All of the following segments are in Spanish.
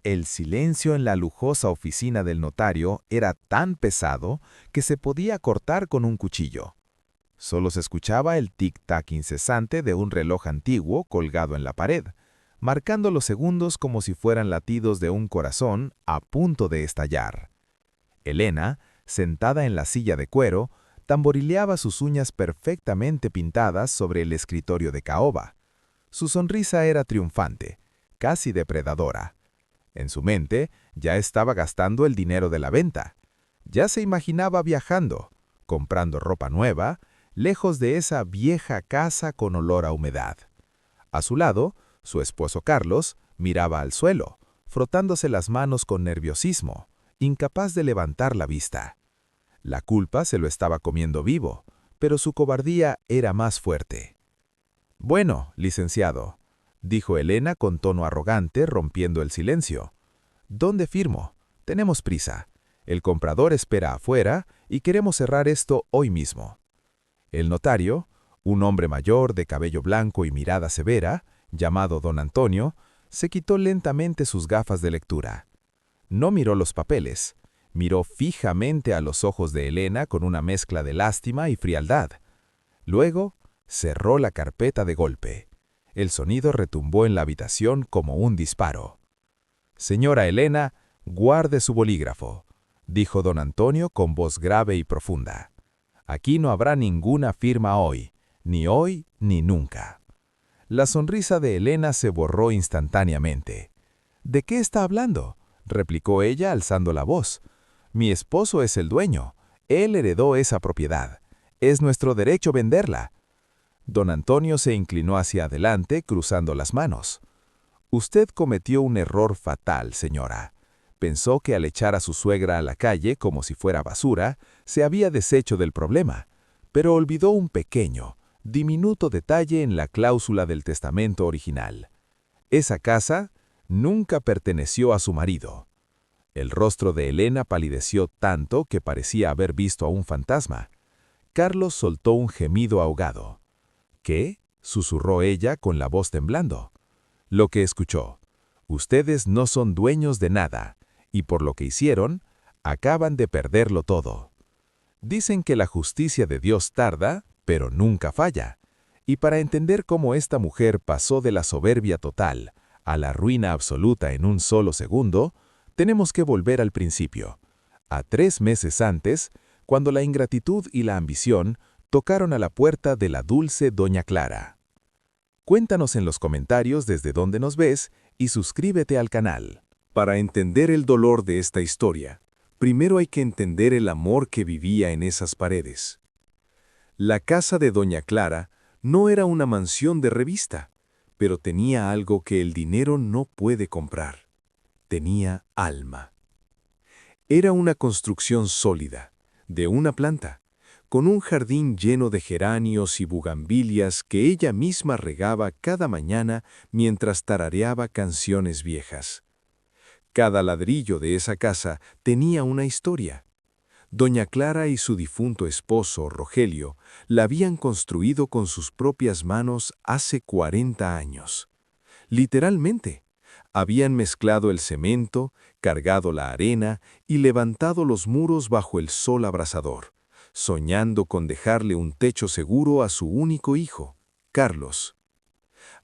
El silencio en la lujosa oficina del notario era tan pesado que se podía cortar con un cuchillo. Solo se escuchaba el tic-tac incesante de un reloj antiguo colgado en la pared, marcando los segundos como si fueran latidos de un corazón a punto de estallar. Elena, sentada en la silla de cuero, tamborileaba sus uñas perfectamente pintadas sobre el escritorio de caoba. Su sonrisa era triunfante, casi depredadora. En su mente ya estaba gastando el dinero de la venta. Ya se imaginaba viajando, comprando ropa nueva, lejos de esa vieja casa con olor a humedad. A su lado, su esposo Carlos miraba al suelo, frotándose las manos con nerviosismo, incapaz de levantar la vista. La culpa se lo estaba comiendo vivo, pero su cobardía era más fuerte. «Bueno, licenciado», dijo Elena con tono arrogante, rompiendo el silencio. «¿Dónde firmo? Tenemos prisa. El comprador espera afuera y queremos cerrar esto hoy mismo». El notario, un hombre mayor de cabello blanco y mirada severa, llamado don Antonio, se quitó lentamente sus gafas de lectura. No miró los papeles, miró fijamente a los ojos de Elena con una mezcla de lástima y frialdad. Luego, cerró la carpeta de golpe. El sonido retumbó en la habitación como un disparo. «Señora Elena, guarde su bolígrafo», dijo don Antonio con voz grave y profunda. «Aquí no habrá ninguna firma hoy ni nunca». La sonrisa de Elena se borró instantáneamente. «¿De qué está hablando?», replicó ella alzando la voz. «Mi esposo es el dueño. Él heredó esa propiedad. Es nuestro derecho venderla». Don Antonio se inclinó hacia adelante, cruzando las manos. «Usted cometió un error fatal, señora. Pensó que al echar a su suegra a la calle como si fuera basura, se había deshecho del problema, pero olvidó un pequeño, diminuto detalle en la cláusula del testamento original. Esa casa nunca perteneció a su marido». El rostro de Elena palideció tanto que parecía haber visto a un fantasma. Carlos soltó un gemido ahogado. «¿Qué?», susurró ella con la voz temblando. «Lo que escuchó. Ustedes no son dueños de nada, y por lo que hicieron, acaban de perderlo todo. Dicen que la justicia de Dios tarda, pero nunca falla. Y para entender cómo esta mujer pasó de la soberbia total a la ruina absoluta en un solo segundo, tenemos que volver al principio, a 3 meses antes, cuando la ingratitud y la ambición tocaron a la puerta de la dulce Doña Clara. Cuéntanos en los comentarios desde dónde nos ves y suscríbete al canal. Para entender el dolor de esta historia, primero hay que entender el amor que vivía en esas paredes. La casa de Doña Clara no era una mansión de revista, pero tenía algo que el dinero no puede comprar. Tenía alma. Era una construcción sólida, de una planta, con un jardín lleno de geranios y bugambilias que ella misma regaba cada mañana mientras tarareaba canciones viejas. Cada ladrillo de esa casa tenía una historia. Doña Clara y su difunto esposo, Rogelio, la habían construido con sus propias manos hace 40 años. Literalmente, habían mezclado el cemento, cargado la arena y levantado los muros bajo el sol abrasador, soñando con dejarle un techo seguro a su único hijo, Carlos.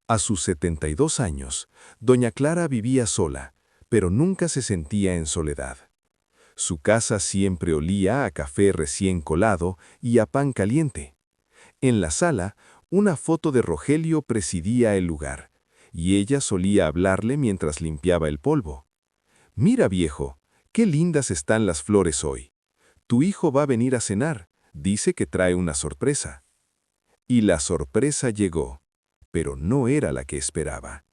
A sus 72 años, Doña Clara vivía sola, pero nunca se sentía en soledad. Su casa siempre olía a café recién colado y a pan caliente. En la sala, una foto de Rogelio presidía el lugar, y ella solía hablarle mientras limpiaba el polvo. «Mira, viejo, qué lindas están las flores hoy. Tu hijo va a venir a cenar, dice que trae una sorpresa». Y la sorpresa llegó, pero no era la que esperaba.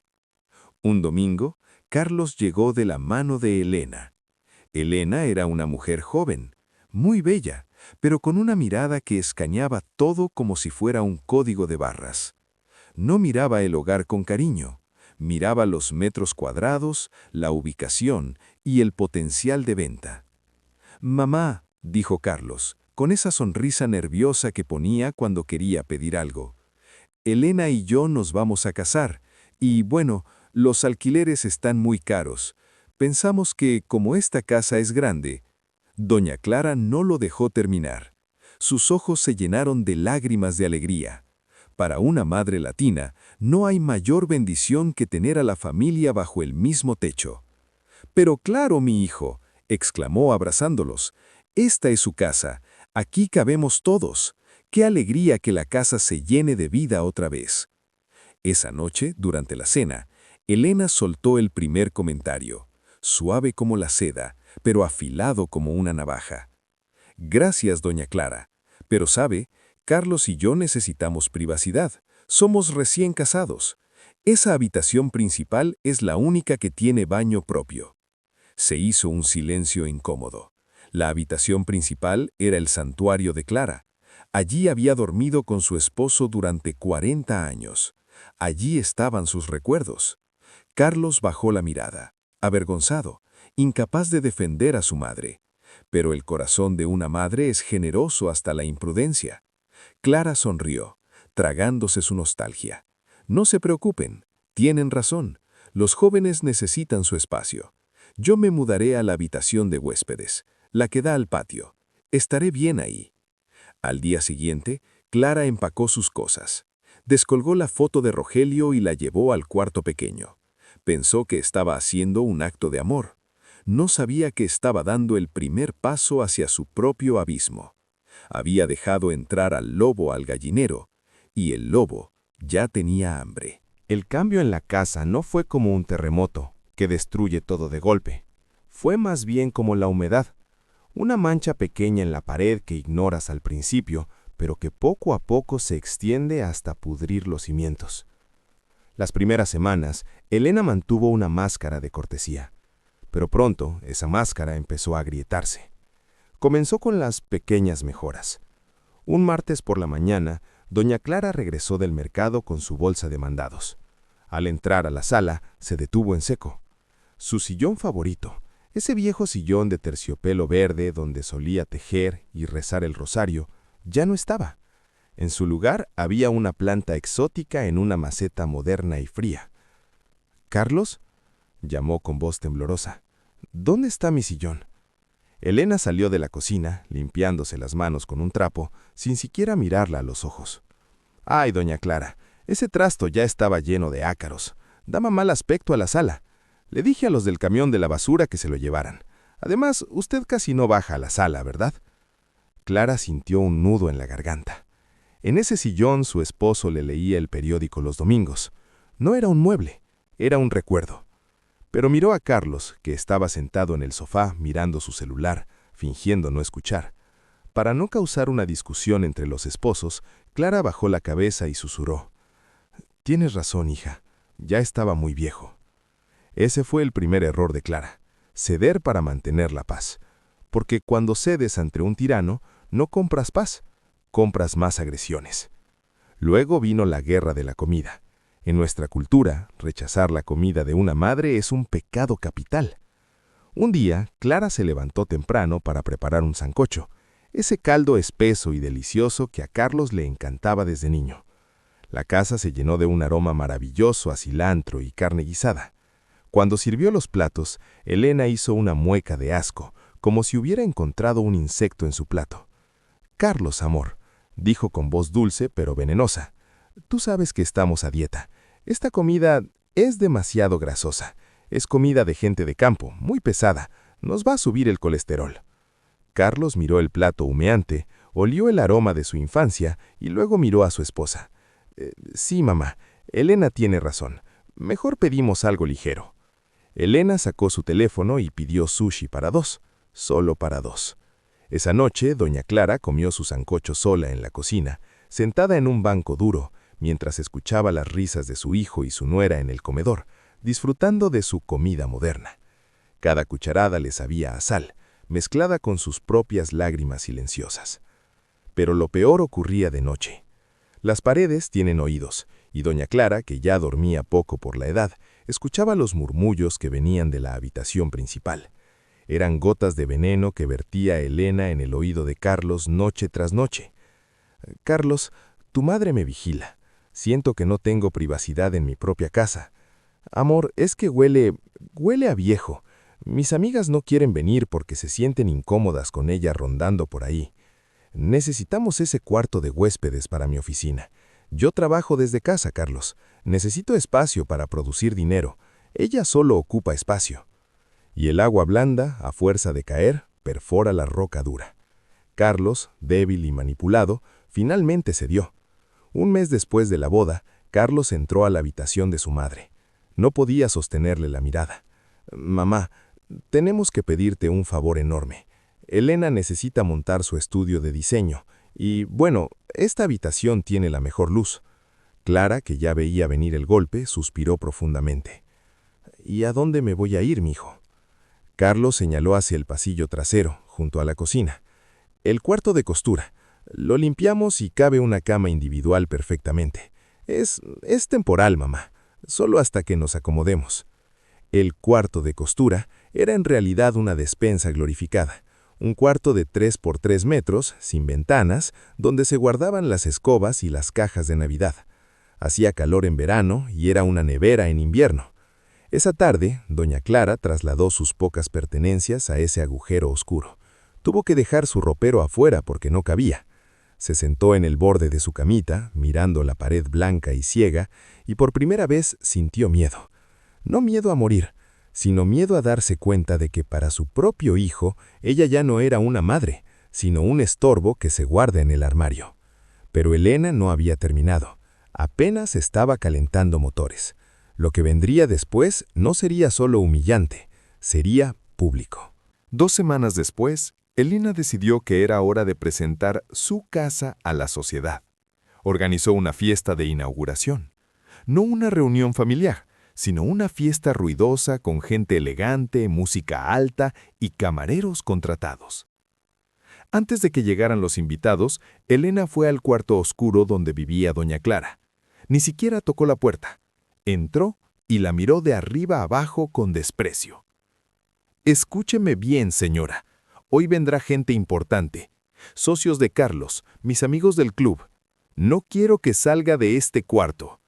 Un domingo, Carlos llegó de la mano de Elena. Elena era una mujer joven, muy bella, pero con una mirada que escaneaba todo como si fuera un código de barras. No miraba el hogar con cariño, miraba los metros cuadrados, la ubicación y el potencial de venta. «Mamá», dijo Carlos, con esa sonrisa nerviosa que ponía cuando quería pedir algo, «Elena y yo nos vamos a casar, y bueno, los alquileres están muy caros, Pensamos que, como esta casa es grande, doña Clara no lo dejó terminar. Sus ojos se llenaron de lágrimas de alegría. Para una madre latina, no hay mayor bendición que tener a la familia bajo el mismo techo. «Pero claro, mi hijo», exclamó abrazándolos, «esta es su casa, aquí cabemos todos. Qué alegría que la casa se llene de vida otra vez». Esa noche, durante la cena, Elena soltó el primer comentario, suave como la seda, pero afilado como una navaja. «Gracias, doña Clara. Pero sabe, Carlos y yo necesitamos privacidad. Somos recién casados. Esa habitación principal es la única que tiene baño propio». Se hizo un silencio incómodo. La habitación principal era el santuario de Clara. Allí había dormido con su esposo durante 40 años. Allí estaban sus recuerdos. Carlos bajó la mirada, avergonzado, incapaz de defender a su madre. Pero el corazón de una madre es generoso hasta la imprudencia. Clara sonrió, tragándose su nostalgia. «No se preocupen, tienen razón. Los jóvenes necesitan su espacio. Yo me mudaré a la habitación de huéspedes, la que da al patio. Estaré bien ahí». Al día siguiente, Clara empacó sus cosas. Descolgó la foto de Rogelio y la llevó al cuarto pequeño. Pensó que estaba haciendo un acto de amor. No sabía que estaba dando el primer paso hacia su propio abismo. Había dejado entrar al lobo al gallinero, y el lobo ya tenía hambre. El cambio en la casa no fue como un terremoto, que destruye todo de golpe. Fue más bien como la humedad, una mancha pequeña en la pared que ignoras al principio, pero que poco a poco se extiende hasta pudrir los cimientos. Las primeras semanas, Elena mantuvo una máscara de cortesía, pero pronto esa máscara empezó a agrietarse. Comenzó con las pequeñas mejoras. Un martes por la mañana, doña Clara regresó del mercado con su bolsa de mandados. Al entrar a la sala, se detuvo en seco. Su sillón favorito, ese viejo sillón de terciopelo verde donde solía tejer y rezar el rosario, ya no estaba. En su lugar había una planta exótica en una maceta moderna y fría. «¿Carlos?», llamó con voz temblorosa. «¿Dónde está mi sillón?». Elena salió de la cocina, limpiándose las manos con un trapo, sin siquiera mirarla a los ojos. «Ay, doña Clara, ese trasto ya estaba lleno de ácaros. Daba mal aspecto a la sala. Le dije a los del camión de la basura que se lo llevaran. Además, usted casi no baja a la sala, ¿verdad?». Clara sintió un nudo en la garganta. En ese sillón su esposo le leía el periódico los domingos. No era un mueble, era un recuerdo. Pero miró a Carlos, que estaba sentado en el sofá mirando su celular, fingiendo no escuchar. Para no causar una discusión entre los esposos, Clara bajó la cabeza y susurró: «Tienes razón, hija, ya estaba muy viejo». Ese fue el primer error de Clara, ceder para mantener la paz. Porque cuando cedes ante un tirano, no compras paz, compras más agresiones. Luego vino la guerra de la comida. En nuestra cultura, rechazar la comida de una madre es un pecado capital. Un día, Clara se levantó temprano para preparar un sancocho, ese caldo espeso y delicioso que a Carlos le encantaba desde niño. La casa se llenó de un aroma maravilloso a cilantro y carne guisada. Cuando sirvió los platos, Elena hizo una mueca de asco, como si hubiera encontrado un insecto en su plato. «Carlos, amor», dijo con voz dulce pero venenosa, «tú sabes que estamos a dieta. Esta comida es demasiado grasosa. Es comida de gente de campo, muy pesada. Nos va a subir el colesterol». Carlos miró el plato humeante, olió el aroma de su infancia y luego miró a su esposa. «Sí, mamá, Elena tiene razón. Mejor pedimos algo ligero». Elena sacó su teléfono y pidió sushi para dos, solo para dos. Esa noche, doña Clara comió su sancocho sola en la cocina, sentada en un banco duro, mientras escuchaba las risas de su hijo y su nuera en el comedor, disfrutando de su comida moderna. Cada cucharada le sabía a sal, mezclada con sus propias lágrimas silenciosas. Pero lo peor ocurría de noche. Las paredes tienen oídos, y doña Clara, que ya dormía poco por la edad, escuchaba los murmullos que venían de la habitación principal. Eran gotas de veneno que vertía Elena en el oído de Carlos noche tras noche. «Carlos, tu madre me vigila. Siento que no tengo privacidad en mi propia casa. Amor, es que huele a viejo. Mis amigas no quieren venir porque se sienten incómodas con ella rondando por ahí. Necesitamos ese cuarto de huéspedes para mi oficina. Yo trabajo desde casa, Carlos. Necesito espacio para producir dinero. Ella solo ocupa espacio. Y el agua blanda, a fuerza de caer, perfora la roca dura. Carlos, débil y manipulado, finalmente cedió. Un mes después de la boda, Carlos entró a la habitación de su madre. No podía sostenerle la mirada. «Mamá, tenemos que pedirte un favor enorme. Elena necesita montar su estudio de diseño. Y, bueno, esta habitación tiene la mejor luz». Clara, que ya veía venir el golpe, suspiró profundamente. «¿Y a dónde me voy a ir, mijo?». Carlos señaló hacia el pasillo trasero, junto a la cocina. «El cuarto de costura. Lo limpiamos y cabe una cama individual perfectamente. Es temporal, mamá. Solo hasta que nos acomodemos». El cuarto de costura era en realidad una despensa glorificada. Un cuarto de 3 por 3 metros, sin ventanas, donde se guardaban las escobas y las cajas de Navidad. Hacía calor en verano y era una nevera en invierno. Esa tarde, doña Clara trasladó sus pocas pertenencias a ese agujero oscuro. Tuvo que dejar su ropero afuera porque no cabía. Se sentó en el borde de su camita, mirando la pared blanca y ciega, y por primera vez sintió miedo. No miedo a morir, sino miedo a darse cuenta de que para su propio hijo ella ya no era una madre, sino un estorbo que se guarda en el armario. Pero Elena no había terminado. Apenas estaba calentando motores. Lo que vendría después no sería solo humillante, sería público. 2 semanas después, Elena decidió que era hora de presentar su casa a la sociedad. Organizó una fiesta de inauguración. No una reunión familiar, sino una fiesta ruidosa con gente elegante, música alta y camareros contratados. Antes de que llegaran los invitados, Elena fue al cuarto oscuro donde vivía doña Clara. Ni siquiera tocó la puerta. Entró y la miró de arriba abajo con desprecio. «Escúcheme bien, señora. Hoy vendrá gente importante. Socios de Carlos, mis amigos del club. No quiero que salga de este cuarto».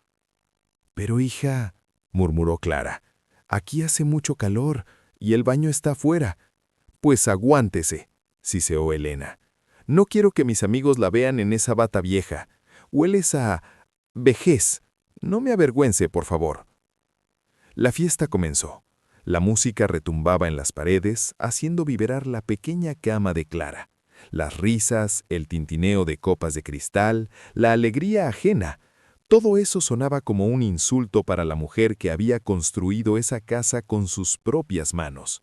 «Pero, hija», murmuró Clara, «aquí hace mucho calor y el baño está afuera». «Pues aguántese», siseó Elena. «No quiero que mis amigos la vean en esa bata vieja. Hueles a vejez. No me avergüence, por favor». La fiesta comenzó. La música retumbaba en las paredes, haciendo vibrar la pequeña cama de Clara. Las risas, el tintineo de copas de cristal, la alegría ajena. Todo eso sonaba como un insulto para la mujer que había construido esa casa con sus propias manos.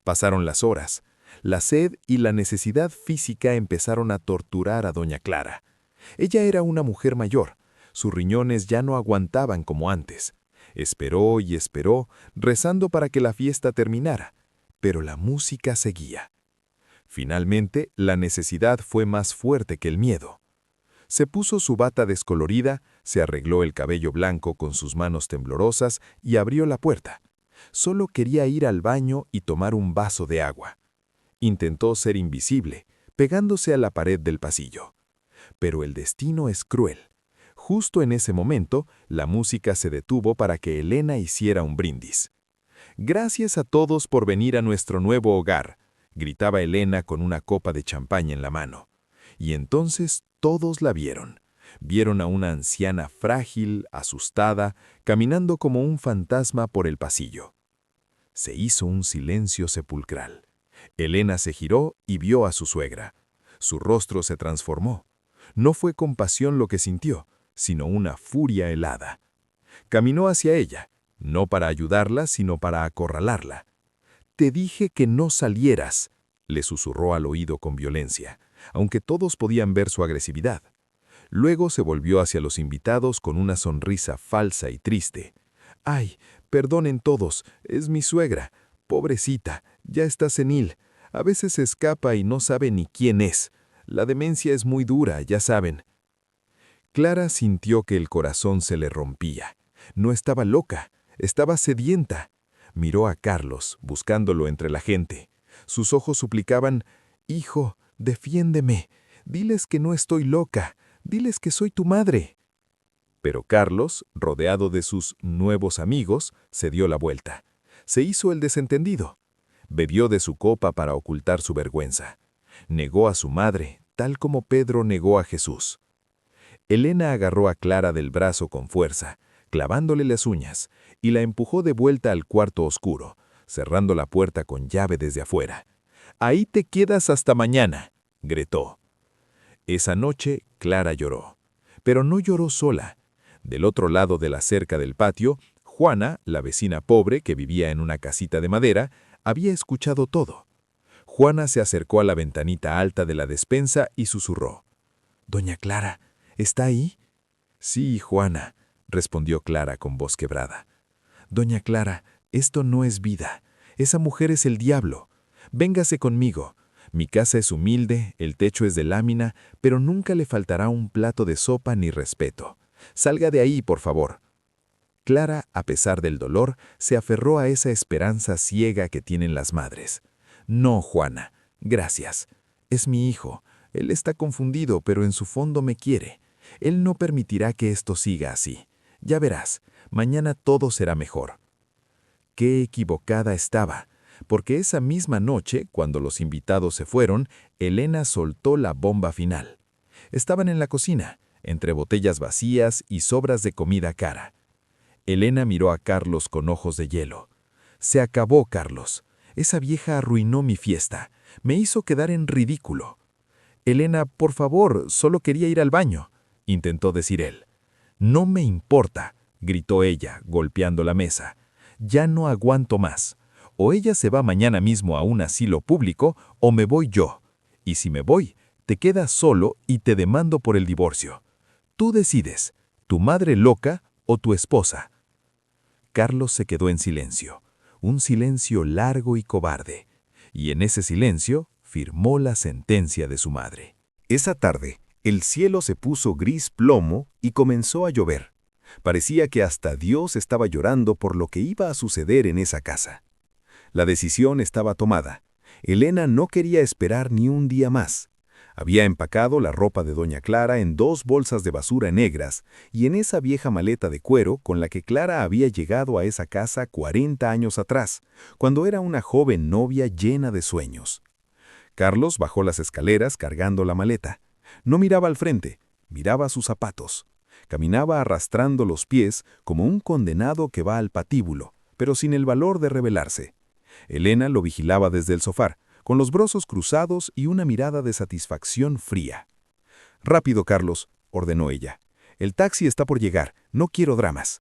Pasaron las horas. La sed y la necesidad física empezaron a torturar a doña Clara. Ella era una mujer mayor. Sus riñones ya no aguantaban como antes. Esperó y esperó, rezando para que la fiesta terminara, pero la música seguía. Finalmente, la necesidad fue más fuerte que el miedo. Se puso su bata descolorida, se arregló el cabello blanco con sus manos temblorosas y abrió la puerta. Solo quería ir al baño y tomar un vaso de agua. Intentó ser invisible, pegándose a la pared del pasillo. Pero el destino es cruel. Justo en ese momento, la música se detuvo para que Elena hiciera un brindis. «Gracias a todos por venir a nuestro nuevo hogar», gritaba Elena con una copa de champaña en la mano. Y entonces todos la vieron. Vieron a una anciana frágil, asustada, caminando como un fantasma por el pasillo. Se hizo un silencio sepulcral. Elena se giró y vio a su suegra. Su rostro se transformó. No fue compasión lo que sintió, sino una furia helada. Caminó hacia ella, no para ayudarla, sino para acorralarla. «Te dije que no salieras», le susurró al oído con violencia, aunque todos podían ver su agresividad. Luego se volvió hacia los invitados con una sonrisa falsa y triste. «Ay, perdonen todos, es mi suegra. Pobrecita, ya está senil. A veces se escapa y no sabe ni quién es. La demencia es muy dura, ya saben». Clara sintió que el corazón se le rompía. No estaba loca, estaba sedienta. Miró a Carlos, buscándolo entre la gente. Sus ojos suplicaban: «Hijo, defiéndeme. Diles que no estoy loca. Diles que soy tu madre». Pero Carlos, rodeado de sus nuevos amigos, se dio la vuelta. se hizo el desentendido. Bebió de su copa para ocultar su vergüenza. Negó a su madre, tal como Pedro negó a Jesús. Elena agarró a Clara del brazo con fuerza, clavándole las uñas, y la empujó de vuelta al cuarto oscuro, cerrando la puerta con llave desde afuera. «Ahí te quedas hasta mañana», gritó. Esa noche, Clara lloró. Pero no lloró sola. Del otro lado de la cerca del patio, Juana, la vecina pobre que vivía en una casita de madera, había escuchado todo. Juana se acercó a la ventanita alta de la despensa y susurró. «Doña Clara, ¿está ahí?» «Sí, Juana», respondió Clara con voz quebrada. «Doña Clara, esto no es vida. Esa mujer es el diablo. Véngase conmigo. Mi casa es humilde, el techo es de lámina, pero nunca le faltará un plato de sopa ni respeto. Salga de ahí, por favor». Clara, a pesar del dolor, se aferró a esa esperanza ciega que tienen las madres. «No, Juana, gracias. Es mi hijo. Él está confundido, pero en su fondo me quiere. Él no permitirá que esto siga así. Ya verás, mañana todo será mejor». Qué equivocada estaba, porque esa misma noche, cuando los invitados se fueron, Elena soltó la bomba final. Estaban en la cocina, entre botellas vacías y sobras de comida cara. Elena miró a Carlos con ojos de hielo. «Se acabó, Carlos. Esa vieja arruinó mi fiesta. Me hizo quedar en ridículo». «Elena, por favor, solo quería ir al baño», intentó decir él. «No me importa», gritó ella, golpeando la mesa. «Ya no aguanto más. O ella se va mañana mismo a un asilo público, o me voy yo. Y si me voy, te quedas solo y te demando por el divorcio. Tú decides, tu madre loca o tu esposa». Carlos se quedó en silencio, un silencio largo y cobarde, y en ese silencio firmó la sentencia de su madre. Esa tarde, el cielo se puso gris plomo y comenzó a llover. Parecía que hasta Dios estaba llorando por lo que iba a suceder en esa casa. La decisión estaba tomada. Elena no quería esperar ni un día más. Había empacado la ropa de doña Clara en 2 bolsas de basura negras y en esa vieja maleta de cuero con la que Clara había llegado a esa casa 40 años atrás, cuando era una joven novia llena de sueños. Carlos bajó las escaleras cargando la maleta. No miraba al frente, miraba sus zapatos. Caminaba arrastrando los pies como un condenado que va al patíbulo, pero sin el valor de rebelarse. Elena lo vigilaba desde el sofá, con los brazos cruzados y una mirada de satisfacción fría. «Rápido, Carlos», ordenó ella. «El taxi está por llegar, no quiero dramas».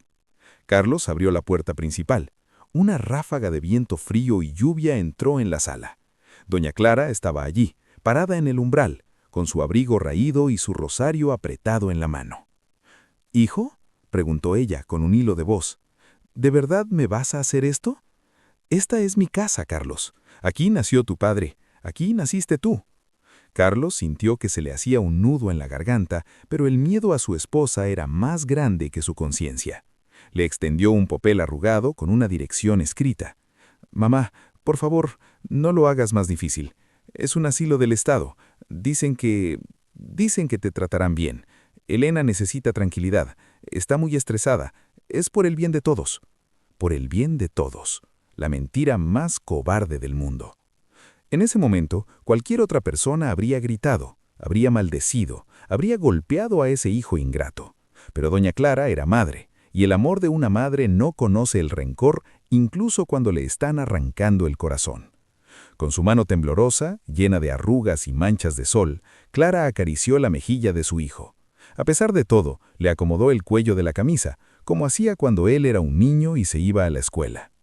Carlos abrió la puerta principal. Una ráfaga de viento frío y lluvia entró en la sala. Doña Clara estaba allí, parada en el umbral, con su abrigo raído y su rosario apretado en la mano. «¿Hijo?», preguntó ella con un hilo de voz. «¿De verdad me vas a hacer esto? Esta es mi casa, Carlos. Aquí nació tu padre. Aquí naciste tú». Carlos sintió que se le hacía un nudo en la garganta, pero el miedo a su esposa era más grande que su conciencia. Le extendió un papel arrugado con una dirección escrita. «Mamá, por favor, no lo hagas más difícil. Es un asilo del Estado. Dicen que te tratarán bien. Elena necesita tranquilidad. Está muy estresada. Es por el bien de todos». Por el bien de todos. La mentira más cobarde del mundo. En ese momento, cualquier otra persona habría gritado, habría maldecido, habría golpeado a ese hijo ingrato. Pero doña Clara era madre, y el amor de una madre no conoce el rencor incluso cuando le están arrancando el corazón. Con su mano temblorosa, llena de arrugas y manchas de sol, Clara acarició la mejilla de su hijo. A pesar de todo, le acomodó el cuello de la camisa, como hacía cuando él era un niño y se iba a la escuela.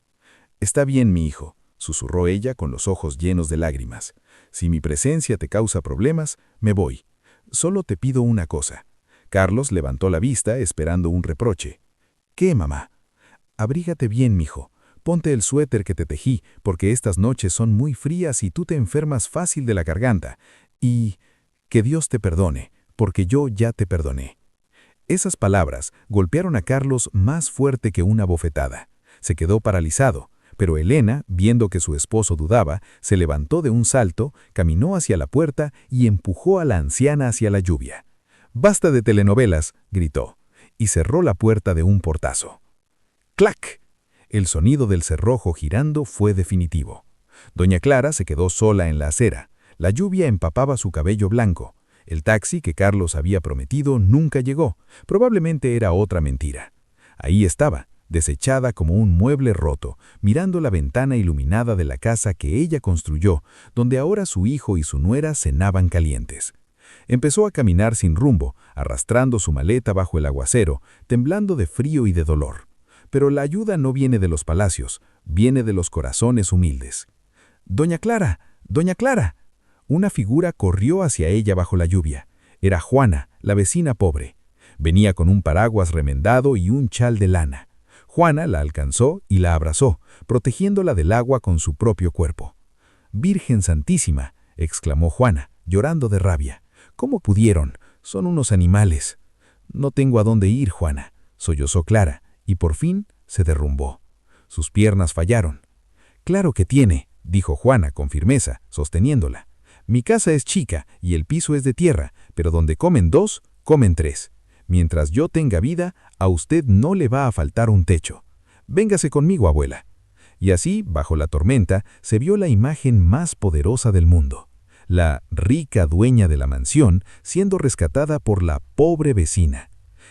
«Está bien, mi hijo», susurró ella con los ojos llenos de lágrimas. «Si mi presencia te causa problemas, me voy. Solo te pido una cosa». Carlos levantó la vista esperando un reproche. «¿Qué, mamá?» «Abrígate bien, mijo. Ponte el suéter que te tejí, porque estas noches son muy frías y tú te enfermas fácil de la garganta. Y que Dios te perdone, porque yo ya te perdoné». Esas palabras golpearon a Carlos más fuerte que una bofetada. Se quedó paralizado. Pero Elena, viendo que su esposo dudaba, se levantó de un salto, caminó hacia la puerta y empujó a la anciana hacia la lluvia. «Basta de telenovelas», gritó, y cerró la puerta de un portazo. ¡Clac! El sonido del cerrojo girando fue definitivo. Doña Clara se quedó sola en la acera. La lluvia empapaba su cabello blanco. El taxi que Carlos había prometido nunca llegó. Probablemente era otra mentira. Ahí estaba, desechada como un mueble roto, mirando la ventana iluminada de la casa que ella construyó, donde ahora su hijo y su nuera cenaban calientes. Empezó a caminar sin rumbo, arrastrando su maleta bajo el aguacero, temblando de frío y de dolor. Pero la ayuda no viene de los palacios, viene de los corazones humildes. ¡Doña Clara! ¡Doña Clara! Una figura corrió hacia ella bajo la lluvia. Era Juana, la vecina pobre. Venía con un paraguas remendado y un chal de lana. Juana la alcanzó y la abrazó, protegiéndola del agua con su propio cuerpo. «Virgen Santísima», exclamó Juana, llorando de rabia. «¿Cómo pudieron? Son unos animales». «No tengo a dónde ir, Juana», sollozó Clara, y por fin se derrumbó. Sus piernas fallaron. «Claro que tiene», dijo Juana con firmeza, sosteniéndola. «Mi casa es chica y el piso es de tierra, pero donde comen dos, comen tres. Mientras yo tenga vida, a usted no le va a faltar un techo. Véngase conmigo, abuela». Y así, bajo la tormenta, se vio la imagen más poderosa del mundo. La rica dueña de la mansión siendo rescatada por la pobre vecina.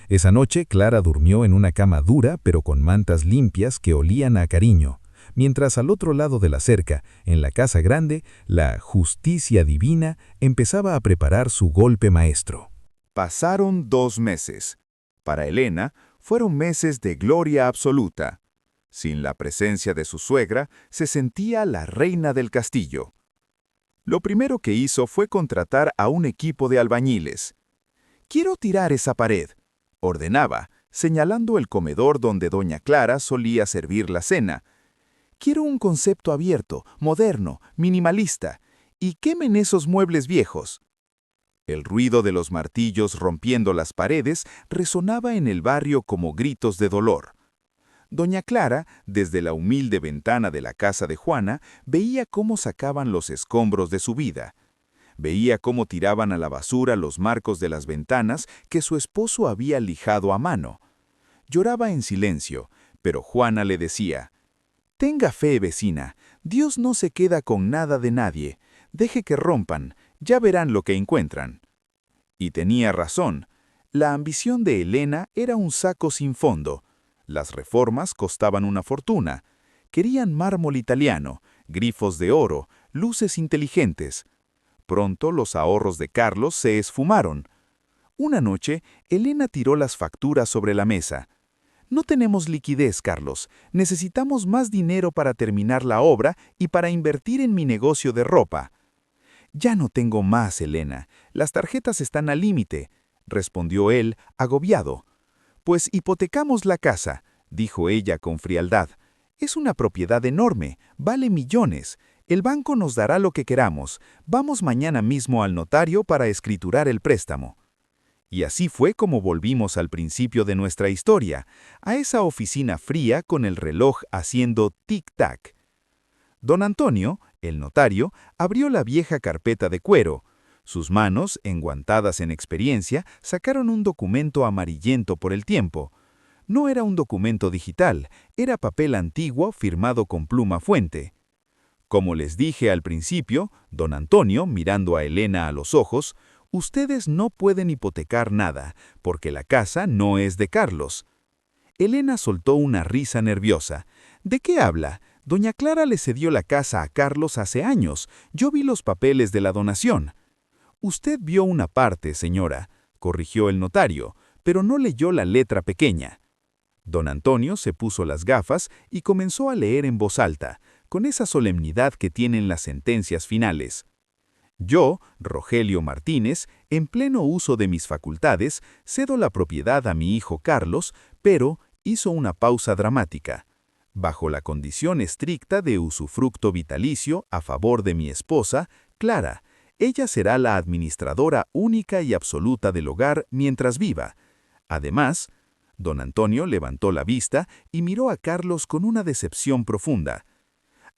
Esa noche Clara durmió en una cama dura pero con mantas limpias que olían a cariño, mientras al otro lado de la cerca, en la casa grande, la justicia divina empezaba a preparar su golpe maestro. Pasaron 2 meses. Para Elena, fueron meses de gloria absoluta. Sin la presencia de su suegra, se sentía la reina del castillo. Lo primero que hizo fue contratar a un equipo de albañiles. «Quiero tirar esa pared», ordenaba, señalando el comedor donde doña Clara solía servir la cena. «Quiero un concepto abierto, moderno, minimalista. Y quemen esos muebles viejos». El ruido de los martillos rompiendo las paredes resonaba en el barrio como gritos de dolor. Doña Clara, desde la humilde ventana de la casa de Juana, veía cómo sacaban los escombros de su vida. Veía cómo tiraban a la basura los marcos de las ventanas que su esposo había lijado a mano. Lloraba en silencio, pero Juana le decía: «Tenga fe, vecina, Dios no se queda con nada de nadie. Deje que rompan, ya verán lo que encuentran». Y tenía razón. La ambición de Elena era un saco sin fondo. Las reformas costaban una fortuna. Querían mármol italiano, grifos de oro, luces inteligentes. Pronto los ahorros de Carlos se esfumaron. Una noche, Elena tiró las facturas sobre la mesa. «No tenemos liquidez, Carlos. Necesitamos más dinero para terminar la obra y para invertir en mi negocio de ropa». «Ya no tengo más, Elena. Las tarjetas están al límite», respondió él, agobiado. «Pues hipotecamos la casa», dijo ella con frialdad. «Es una propiedad enorme, vale millones. El banco nos dará lo que queramos. Vamos mañana mismo al notario para escriturar el préstamo». Y así fue como volvimos al principio de nuestra historia, a esa oficina fría con el reloj haciendo tic-tac. Don Antonio, el notario, abrió la vieja carpeta de cuero. Sus manos, enguantadas en experiencia, sacaron un documento amarillento por el tiempo. No era un documento digital, era papel antiguo firmado con pluma fuente. Como les dije al principio, don Antonio, mirando a Elena a los ojos, «Ustedes no pueden hipotecar nada, porque la casa no es de Carlos». Elena soltó una risa nerviosa. «¿De qué habla? Doña Clara le cedió la casa a Carlos hace años. Yo vi los papeles de la donación». «Usted vio una parte, señora», corrigió el notario, «pero no leyó la letra pequeña». Don Antonio se puso las gafas y comenzó a leer en voz alta, con esa solemnidad que tienen las sentencias finales. «Yo, Rogelio Martínez, en pleno uso de mis facultades, cedo la propiedad a mi hijo Carlos, pero», hizo una pausa dramática, «bajo la condición estricta de usufructo vitalicio a favor de mi esposa, Clara. Ella será la administradora única y absoluta del hogar mientras viva. Además», don Antonio levantó la vista y miró a Carlos con una decepción profunda.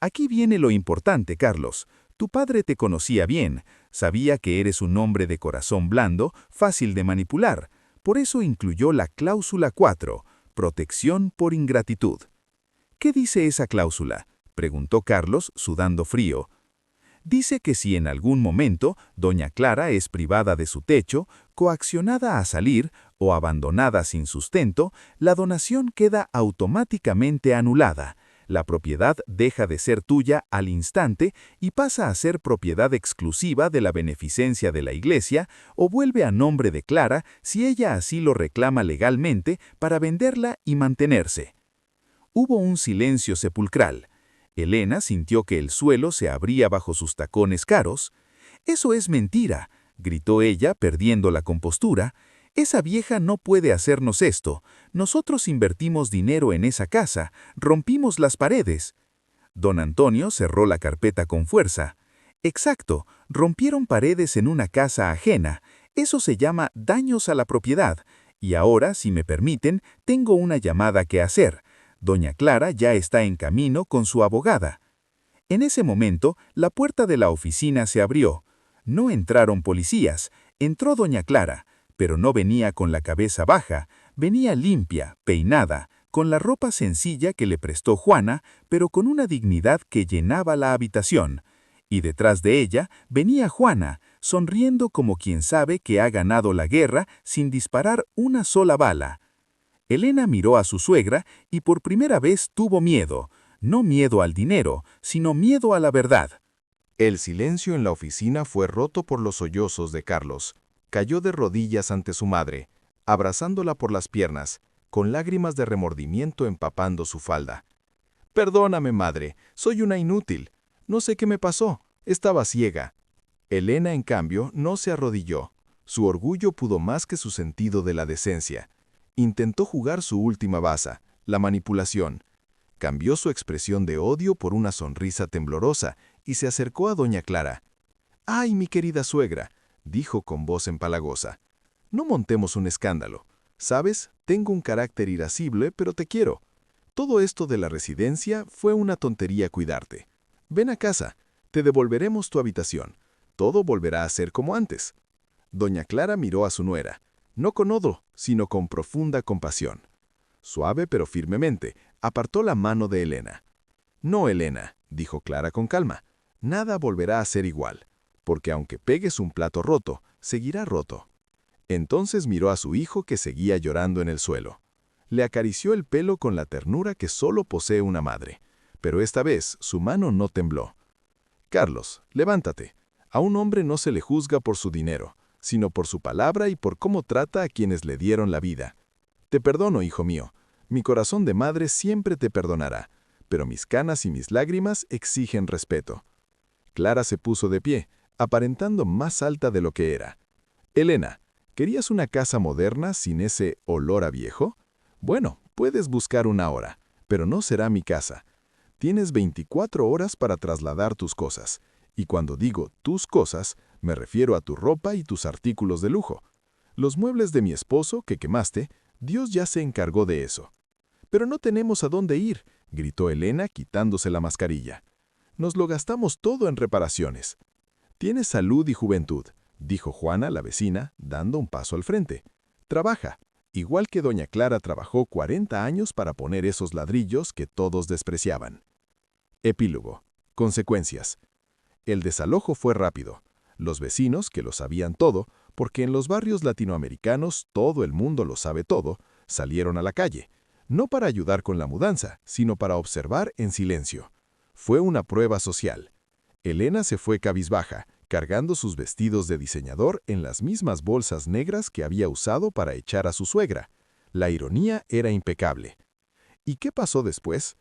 «Aquí viene lo importante, Carlos. Tu padre te conocía bien, sabía que eres un hombre de corazón blando, fácil de manipular. Por eso incluyó la cláusula 4, protección por ingratitud». ¿Qué dice esa cláusula?, preguntó Carlos, sudando frío. Dice que si en algún momento doña Clara es privada de su techo, coaccionada a salir o abandonada sin sustento, la donación queda automáticamente anulada. La propiedad deja de ser tuya al instante y pasa a ser propiedad exclusiva de la beneficencia de la Iglesia o vuelve a nombre de Clara si ella así lo reclama legalmente para venderla y mantenerse. Hubo un silencio sepulcral. Elena sintió que el suelo se abría bajo sus tacones caros. «Eso es mentira», gritó ella, perdiendo la compostura. «Esa vieja no puede hacernos esto. Nosotros invertimos dinero en esa casa, rompimos las paredes». Don Antonio cerró la carpeta con fuerza. «Exacto, rompieron paredes en una casa ajena. Eso se llama daños a la propiedad. Y ahora, si me permiten, tengo una llamada que hacer. Doña Clara ya está en camino con su abogada». En ese momento, la puerta de la oficina se abrió. No entraron policías, entró doña Clara, pero no venía con la cabeza baja, venía limpia, peinada, con la ropa sencilla que le prestó Juana, pero con una dignidad que llenaba la habitación. Y detrás de ella venía Juana, sonriendo como quien sabe que ha ganado la guerra sin disparar una sola bala. Elena miró a su suegra y por primera vez tuvo miedo, no miedo al dinero, sino miedo a la verdad. El silencio en la oficina fue roto por los sollozos de Carlos. Cayó de rodillas ante su madre, abrazándola por las piernas, con lágrimas de remordimiento empapando su falda. «Perdóname, madre, soy una inútil. No sé qué me pasó, estaba ciega». Elena, en cambio, no se arrodilló. Su orgullo pudo más que su sentido de la decencia. Intentó jugar su última baza, la manipulación. Cambió su expresión de odio por una sonrisa temblorosa y se acercó a doña Clara. «Ay, mi querida suegra», dijo con voz empalagosa. «No montemos un escándalo. Sabes, tengo un carácter irascible, pero te quiero. Todo esto de la residencia fue una tontería cuidarte. Ven a casa, te devolveremos tu habitación. Todo volverá a ser como antes». Doña Clara miró a su nuera, no con odio, sino con profunda compasión. Suave pero firmemente, apartó la mano de Elena. «No, Elena», dijo Clara con calma, «nada volverá a ser igual, porque aunque pegues un plato roto, seguirá roto». Entonces miró a su hijo que seguía llorando en el suelo. Le acarició el pelo con la ternura que solo posee una madre, pero esta vez su mano no tembló. «Carlos, levántate. A un hombre no se le juzga por su dinero, sino por su palabra y por cómo trata a quienes le dieron la vida. Te perdono, hijo mío. Mi corazón de madre siempre te perdonará, pero mis canas y mis lágrimas exigen respeto». Clara se puso de pie, aparentando más alta de lo que era. «Elena, ¿querías una casa moderna sin ese olor a viejo? Bueno, puedes buscar una hora, pero no será mi casa. Tienes 24 horas para trasladar tus cosas, y cuando digo tus cosas, me refiero a tu ropa y tus artículos de lujo. Los muebles de mi esposo que quemaste, Dios ya se encargó de eso». «Pero no tenemos a dónde ir», gritó Elena quitándose la mascarilla. «Nos lo gastamos todo en reparaciones». «Tienes salud y juventud», dijo Juana, la vecina, dando un paso al frente. «Trabaja, igual que doña Clara trabajó 40 años para poner esos ladrillos que todos despreciaban». Epílogo. Consecuencias. El desalojo fue rápido. Los vecinos, que lo sabían todo, porque en los barrios latinoamericanos todo el mundo lo sabe todo, salieron a la calle, no para ayudar con la mudanza, sino para observar en silencio. Fue una prueba social. Elena se fue cabizbaja, cargando sus vestidos de diseñador en las mismas bolsas negras que había usado para echar a su suegra. La ironía era impecable. ¿Y qué pasó después?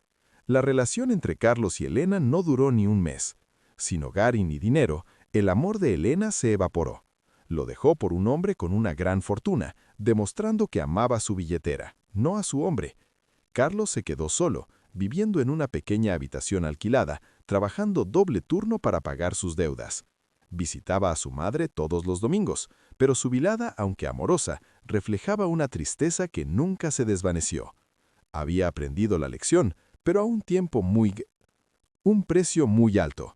La relación entre Carlos y Elena no duró ni un mes. Sin hogar y ni dinero, el amor de Elena se evaporó. Lo dejó por un hombre con una gran fortuna, demostrando que amaba su billetera, no a su hombre. Carlos se quedó solo, viviendo en una pequeña habitación alquilada, trabajando doble turno para pagar sus deudas. Visitaba a su madre todos los domingos, pero su mirada, aunque amorosa, reflejaba una tristeza que nunca se desvaneció. Había aprendido la lección, pero a un precio muy alto.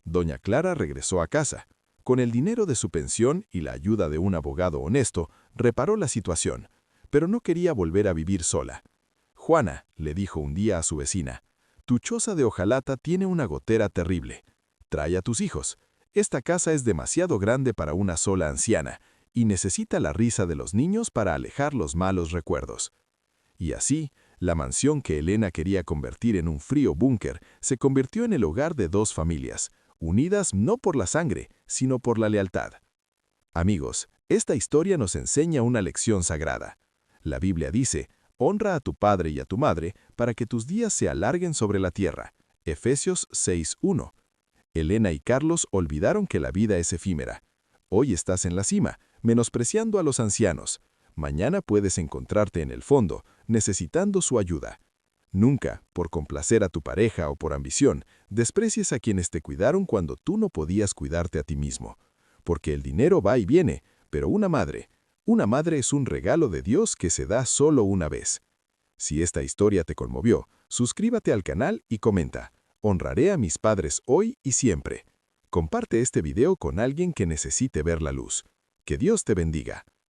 Doña Clara regresó a casa. Con el dinero de su pensión y la ayuda de un abogado honesto, reparó la situación, pero no quería volver a vivir sola. «Juana», le dijo un día a su vecina, Tu choza de hojalata tiene una gotera terrible. Trae a tus hijos. Esta casa es demasiado grande para una sola anciana y necesita la risa de los niños para alejar los malos recuerdos. Y así, la mansión que Elena quería convertir en un frío búnker se convirtió en el hogar de dos familias, unidas no por la sangre, sino por la lealtad. Amigos, esta historia nos enseña una lección sagrada. La Biblia dice, honra a tu padre y a tu madre para que tus días se alarguen sobre la tierra. Efesios 6:1. Elena y Carlos olvidaron que la vida es efímera. Hoy estás en la cima, menospreciando a los ancianos. Mañana puedes encontrarte en el fondo, necesitando su ayuda. Nunca, por complacer a tu pareja o por ambición, desprecies a quienes te cuidaron cuando tú no podías cuidarte a ti mismo. Porque el dinero va y viene, pero una madre es un regalo de Dios que se da solo una vez. Si esta historia te conmovió, suscríbete al canal y comenta. Honraré a mis padres hoy y siempre. Comparte este video con alguien que necesite ver la luz. Que Dios te bendiga.